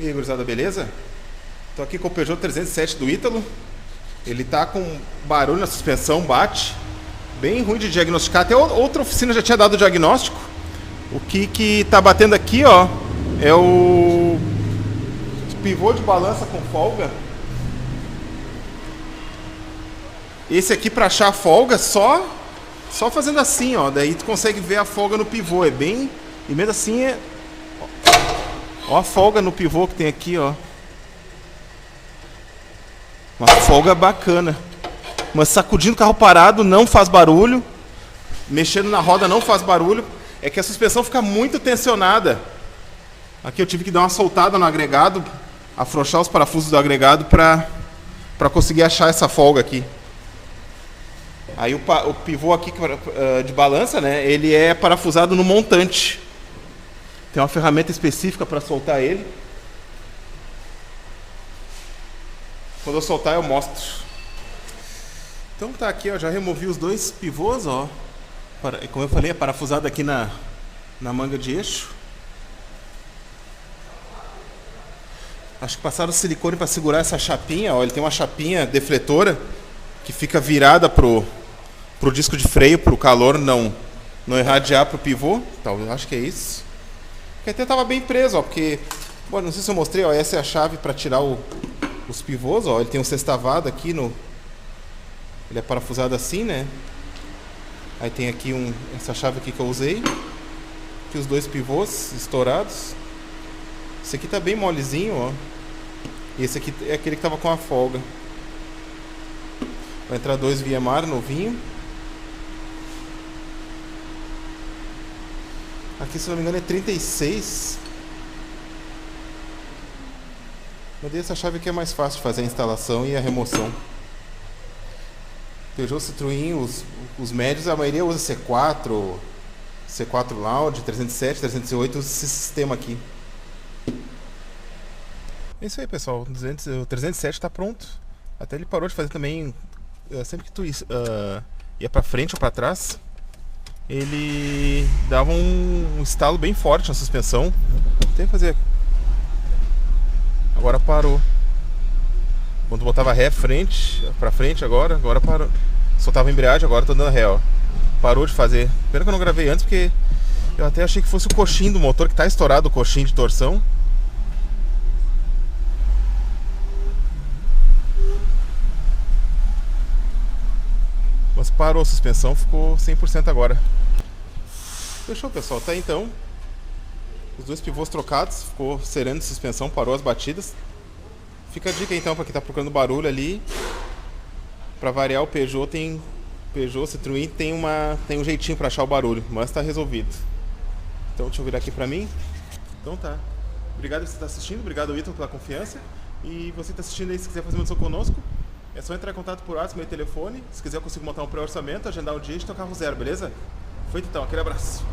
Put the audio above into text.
E aí, gurizada, beleza? Tô aqui com o Peugeot 307 do Ítalo. Ele tá com barulho na suspensão, bate. Bem ruim de diagnosticar. Até outra oficina já tinha dado o diagnóstico. O que tá batendo aqui, ó, é o pivô de balança com folga. Esse aqui, pra achar a folga, só fazendo assim, ó. Daí tu consegue ver a folga no pivô. É bem... E mesmo assim é... Ó a folga no pivô que tem aqui, ó. Uma folga bacana. Mas sacudindo o carro parado não faz barulho. Mexendo na roda não faz barulho. É que a suspensão fica muito tensionada. Aqui eu tive que dar uma soltada no agregado, afrouxar os parafusos do agregado para conseguir achar essa folga aqui. Aí o pivô aqui de balança, né? Ele é parafusado no montante. Tem uma ferramenta específica para soltar ele. Quando eu soltar eu mostro. Então tá aqui, ó, já removi os dois pivôs, ó. Como eu falei, é parafusado aqui na manga de eixo. Acho que passaram silicone para segurar essa chapinha, ó. Ele tem uma chapinha defletora que fica virada pro disco de freio, pro calor não irradiar pro pivô. Talvez, acho que é isso. Que até tava bem preso, ó, porque... Bom, não sei se eu mostrei, ó, essa é a chave para tirar os pivôs, ó. Ele tem um sextavado aqui no... Ele é parafusado assim, né? Aí tem aqui essa chave aqui que eu usei. Aqui os dois pivôs estourados. Esse aqui tá bem molezinho, ó. E esse aqui é aquele que tava com a folga. Vai entrar dois VMR novinho. Aqui, se não me engano, é 36. Mas essa chave aqui é mais fácil de fazer a instalação e a remoção. Peugeot, Citroën, os médios, a maioria usa C4 Lounge, 307, 308, usa esse sistema aqui. É isso aí, pessoal. O 307 está pronto. Até ele parou de fazer também. Sempre que tu ia para frente ou para trás, ele dava um estalo bem forte na suspensão. Tem que fazer. Agora parou. Quando botava ré pra frente agora parou. Soltava a embreagem, agora tô dando ré, ó. Parou de fazer. Pena que eu não gravei antes, porque eu até achei que fosse o coxinho do motor, que tá estourado o coxinho de torção. Mas parou a suspensão, ficou 100% agora. Fechou, pessoal. Tá aí, então. Os dois pivôs trocados, ficou sereno de suspensão, parou as batidas. Fica a dica então para quem tá procurando barulho ali. Para variar, o Peugeot Citroën tem um jeitinho para achar o barulho, mas tá resolvido. Então deixa eu virar aqui para mim. Então tá. Obrigado por você estar assistindo, obrigado Ítalo pela confiança. E você que tá assistindo aí, se quiser fazer uma edição conosco, é só entrar em contato por WhatsApp, meu telefone. Se quiser eu consigo montar um pré-orçamento, agendar um dia e tocar o zero, beleza? Feito então, aquele abraço.